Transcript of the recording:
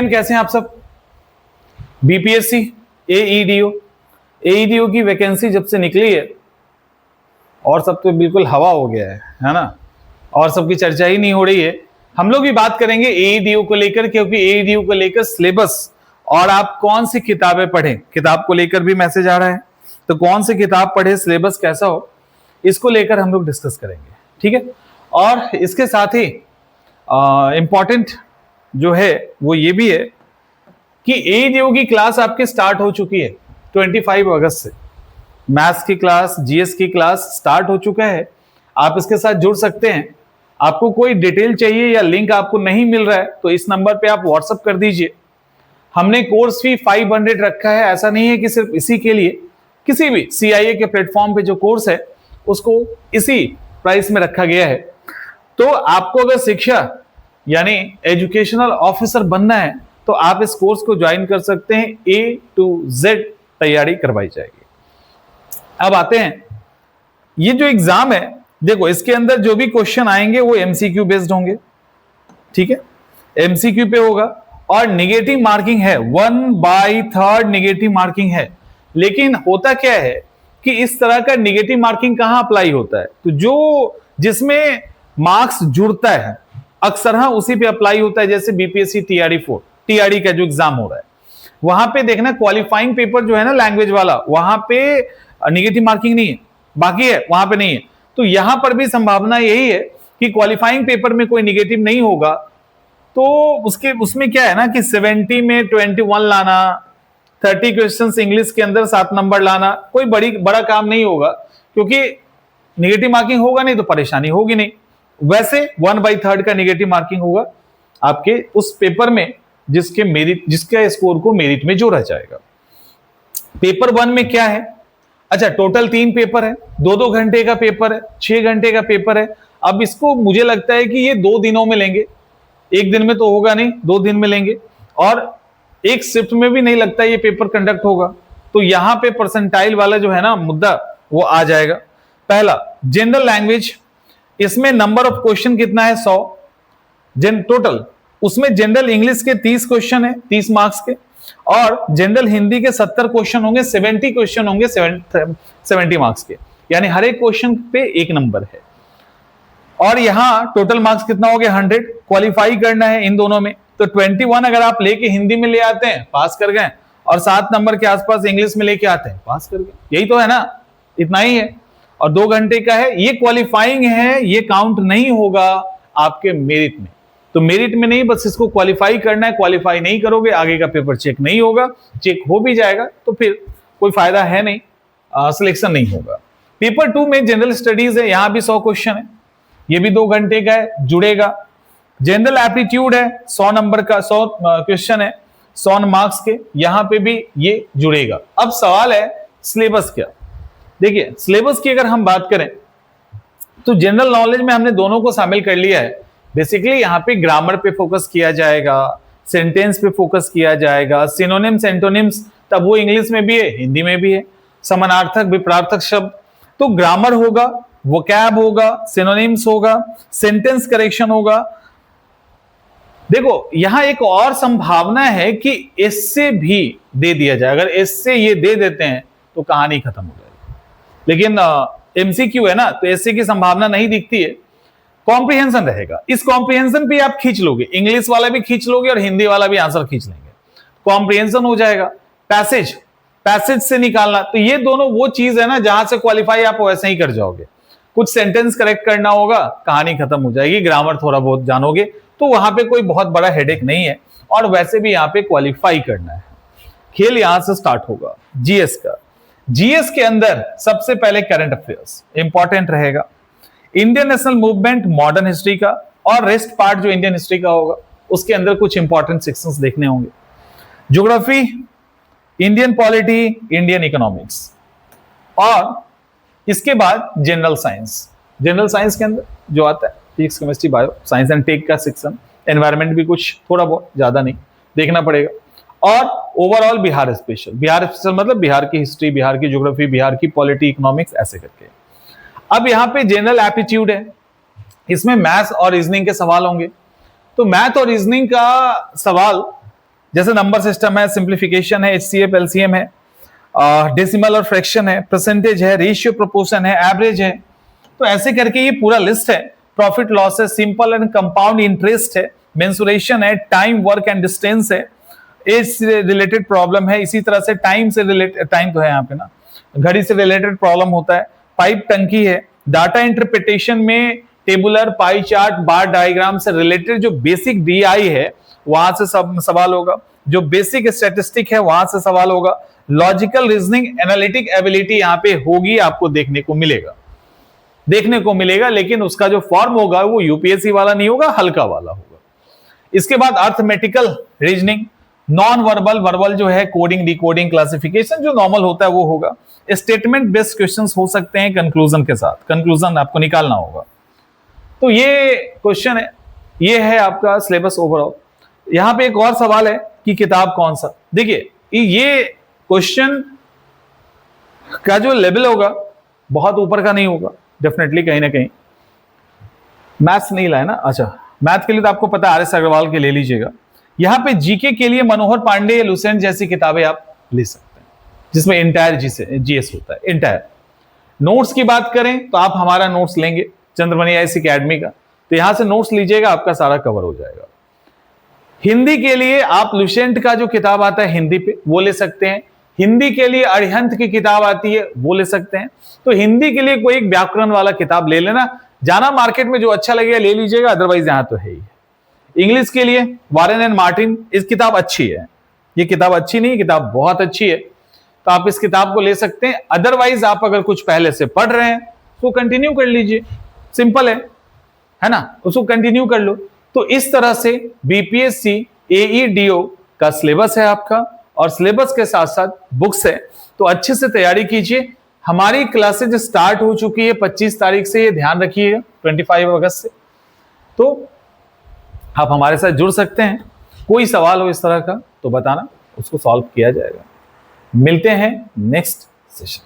कैसे हैं आप सब। बीपीएससी एईडीओ की वैकेंसी जब से निकली है और सब तो बिल्कुल हवा हो गया है ना, और सबकी चर्चा ही नहीं हो रही है। हम लोग भी बात करेंगे एईडीओ को लेकर, क्योंकि एईडीओ को लेकर सिलेबस और आप कौन सी किताबें पढ़ें, किताब को लेकर भी मैसेज आ रहा है, तो कौन सी किताब पढ़े, सिलेबस कैसा हो, इसको लेकर हम लोग डिस्कस करेंगे, ठीक है। और इसके साथ ही इंपॉर्टेंट जो है वो ये भी है कि एईडीओ की क्लास आपके स्टार्ट हो चुकी है 25 अगस्त से। मैथ्स की क्लास, जीएस की क्लास स्टार्ट हो चुका है, आप इसके साथ जुड़ सकते हैं। आपको कोई डिटेल चाहिए या लिंक आपको नहीं मिल रहा है तो इस नंबर पे आप व्हाट्सएप कर दीजिए। हमने कोर्स फी 500 रखा है, ऐसा नहीं है कि सिर्फ इसी के लिए, किसी भी सीआईए के प्लेटफॉर्म पे जो कोर्स है उसको इसी प्राइस में रखा गया है। तो आपको अगर शिक्षा यानी एजुकेशनल ऑफिसर बनना है तो आप इस कोर्स को ज्वाइन कर सकते हैं। A to Z तैयारी करवाई जाएगी। अब आते हैं, ये जो एग्जाम है, देखो इसके अंदर जो भी क्वेश्चन आएंगे वो एमसीक्यू बेस्ड होंगे, ठीक है, एमसीक्यू पे होगा और निगेटिव मार्किंग है, 1/3 निगेटिव मार्किंग है। लेकिन होता क्या है कि इस तरह का निगेटिव मार्किंग कहां अप्लाई होता है, तो जो जिसमें मार्क्स जुड़ता है अक्सर उसी पे अप्लाई होता है। जैसे बीपीएससी टीआरडी का जो एग्जाम हो रहा है वहां पे देखना क्वालिफाइंग पेपर जो है ना लैंग्वेज वाला, वहां पे निगेटिव मार्किंग नहीं है, बाकी है वहां पे नहीं है। तो यहां पर भी संभावना यही है कि क्वालिफाइंग पेपर में कोई निगेटिव नहीं होगा, तो उसमें क्या है ना कि 70 में 21 लाना, 30 क्वेश्चंस इंग्लिश के अंदर 7 नंबर लाना कोई बड़ा काम नहीं होगा, क्योंकि निगेटिव मार्किंग होगा नहीं तो परेशानी होगी नहीं। वैसे 1/3 का निगेटिव मार्किंग होगा आपके उस पेपर में जिसके स्कोर को मेरिट में जोड़ा जाएगा। पेपर 1 में क्या है, अच्छा टोटल 3 पेपर है, 2-2 घंटे का पेपर है, 6 घंटे का पेपर है। अब इसको मुझे लगता है कि ये 2 दिनों में लेंगे, एक दिन में तो होगा नहीं, 2 दिन में लेंगे, और एक शिफ्ट में भी नहीं लगता ये पेपर कंडक्ट होगा। तो यहां पे परसेंटाइल वाला जो है ना मुद्दा वो आ जाएगा। पहला जनरल लैंग्वेज, इसमें नंबर ऑफ क्वेश्चन कितना है, 100 टोटल। उसमें जनरल इंग्लिश के 30 क्वेश्चन है, 30 मार्क्स के, और जनरल हिंदी के 70 क्वेश्चन होंगे, 70 क्वेश्चन होंगे 70 मार्क्स के, यानी हर एक क्वेश्चन पे 1 नंबर है। और यहां टोटल मार्क्स कितना हो गया, 100। क्वालिफाई करना है इन दोनों में, तो 21 अगर आप लेके हिंदी में ले आते हैं पास कर गए, और 7 नंबर के आसपास इंग्लिश में लेके आते हैं पास कर गए। यही तो है ना, इतना ही है, और 2 घंटे का है। ये क्वालिफाइंग है, ये काउंट नहीं होगा आपके मेरिट में। तो मेरिट में नहीं, बस इसको क्वालिफाई करना है। क्वालिफाई नहीं करोगे आगे का पेपर चेक नहीं होगा, चेक हो भी जाएगा तो फिर कोई फायदा है नहीं, सिलेक्शन नहीं होगा। पेपर 2 में जनरल स्टडीज है, यहां भी 100 क्वेश्चन है, ये भी 2 घंटे का है, जुड़ेगा। जनरल एप्टीट्यूड है, 100 नंबर का 100 क्वेश्चन है, 100 मार्क्स के, यहां पे भी ये जुड़ेगा। अब सवाल है सिलेबस क्या। देखिए सिलेबस की अगर हम बात करें तो जनरल नॉलेज में हमने दोनों को शामिल कर लिया है। बेसिकली यहाँ पे ग्रामर पे फोकस किया जाएगा, सेंटेंस पे फोकस किया जाएगा, सिनोनिम्स एंटोनिम्स, तब वो इंग्लिश में भी है हिंदी में भी है, समानार्थक विपरार्थक शब्द, तो ग्रामर होगा, वोकैब होगा, सिनोनिम्स होगा, सेंटेंस करेक्शन होगा। देखो यहां एक और संभावना है कि एस्से भी दे दिया जाए, अगर एस्से ये दे देते हैं तो कहानी खत्म हो जाएगी। लेकिन एमसीक्यू है ना, तो एस्से की संभावना नहीं दिखती है। कॉम्प्रिहेंशन रहेगा, इस कॉम्प्रिहेंशन पे आप खींच लोगे, इंग्लिश वाला भी खींच लोगे और हिंदी वाला भी आंसर खींच लेंगे, कॉम्प्रिहेंशन हो जाएगा। पैसेज से निकालना, तो ये दोनों वो चीज है ना जहां से क्वालिफाई आप वैसे ही कर जाओगे। कुछ सेंटेंस करेक्ट करना होगा, कहानी खत्म हो जाएगी। ग्रामर थोड़ा बहुत जानोगे तो वहां पे कोई बहुत बड़ा हेडेक नहीं है, और वैसे भी यहाँ पे क्वालिफाई करना है। खेल यहां से स्टार्ट होगा जीएस का। जीएस के अंदर सबसे पहले करंट अफेयर्स इंपॉर्टेंट रहेगा, Indian national movement, modern history का, और रेस्ट पार्ट जो इंडियन हिस्ट्री का होगा उसके अंदर कुछ इंपॉर्टेंट सेक्शंस देखने होंगे। Geography, Indian polity, Indian economics, और इसके बाद जनरल साइंस। जनरल साइंस के अंदर जो आता है physics, chemistry, bio, science and tech का सेक्शन, एनवायरमेंट भी कुछ थोड़ा बहुत, ज्यादा नहीं, देखना पड़ेगा। और ओवरऑल बिहार स्पेशल मतलब बिहार की हिस्ट्री, बिहार की ज्योग्राफी, बिहार की पॉलिटी, इकोनॉमिक्स, ऐसे करके। अब यहाँ पे जनरल एप्टीट्यूड है, इसमें मैथ्स और रीजनिंग के सवाल होंगे। तो मैथ और रीजनिंग का सवाल जैसे नंबर सिस्टम है, सिंप्लीफिकेशन है, HCF LCM है, डेसिमल और फ्रैक्शन है, परसेंटेज है, रेशियो प्रोपोर्शन है, एवरेज है। तो ऐसे करके ये पूरा लिस्ट है। प्रॉफिट लॉस है, सिंपल एंड कंपाउंड इंटरेस्ट है, मेंसुरेशन है, टाइम वर्क एंड डिस्टेंस है, एज से रिलेटेड प्रॉब्लम है, इसी तरह से टाइम से रिलेटेड, टाइम तो है यहाँ पे ना, घड़ी से रिलेटेड प्रॉब्लम होता है, पाइप टंकी है, डाटा इंटरप्रिटेशन में टेबुलर, पाई चार्ट, बार डायग्राम से रिलेटेड जो बेसिक DI है वहां से सवाल होगा, जो बेसिक स्टैटिस्टिक है वहां से सवाल होगा, लॉजिकल रीजनिंग, एनालिटिक एबिलिटी यहाँ पे होगी, आपको देखने को मिलेगा, लेकिन उसका जो फॉर्म होगा वो UPSC वाला नहीं होगा, हल्का वाला होगा। इसके बाद arithmetical reasoning, non verbal, verbal जो है कोडिंग, डिकोडिंग, क्लासिफिकेशन जो नॉर्मल होता है वो होगा। स्टेटमेंट बेस्ड क्वेश्चंस हो सकते हैं कंक्लूजन के साथ, कंक्लूजन आपको निकालना होगा। तो ये क्वेश्चन है, ये है आपका सिलेबस ओवरऑल। यहां पे एक और सवाल है कि किताब कौन सा। देखिए ये क्वेश्चन का जो लेवल होगा बहुत ऊपर का नहीं होगा, डेफिनेटली कहीं ना कहीं। मैथ्स नहीं लाए ना, अच्छा मैथ के लिए तो आपको पता है RS अग्रवाल के ले लीजिएगा। यहां पे जीके के लिए मनोहर पांडे, लुसेंट जैसी किताबें आप ले सकते हैं, जिसमें इंटायर GS होता है, इंटायर। नोट्स की बात करें तो आप हमारा नोट्स लेंगे चंद्रमणि IAS अकेडमी का, तो यहां से नोट्स लीजिएगा, आपका सारा कवर हो जाएगा। हिंदी के लिए आप लुसेंट का जो किताब आता है हिंदी पे वो ले सकते हैं। हिंदी के लिए अरिहंत की किताब आती है वो ले सकते हैं। तो हिंदी के लिए कोई एक व्याकरण वाला किताब ले लेना, जाना मार्केट में जो अच्छा लगेगा ले लीजिएगा, अदरवाइज यहां तो है ही। इंग्लिश के लिए वारेन एंड मार्टिन, इस किताब अच्छी है, ये किताब अच्छी नहीं, किताब बहुत अच्छी है, तो आप इस किताब को ले सकते हैं। अदरवाइज आप अगर कुछ पहले से पढ़ रहे हैं तो कंटिन्यू कर लीजिए, सिंपल है ना, उसको कंटिन्यू कर लो। तो इस तरह से BPSC AEDO का सिलेबस है आपका, और सिलेबस के साथ साथ बुक्स है, तो अच्छे से तैयारी कीजिए। हमारी क्लासेज स्टार्ट हो चुकी है 25 तारीख से, ये ध्यान रखिएगा, 25 अगस्त से। तो आप हमारे साथ जुड़ सकते हैं, कोई सवाल हो इस तरह का तो बताना, उसको सॉल्व किया जाएगा। मिलते हैं नेक्स्ट सेशन।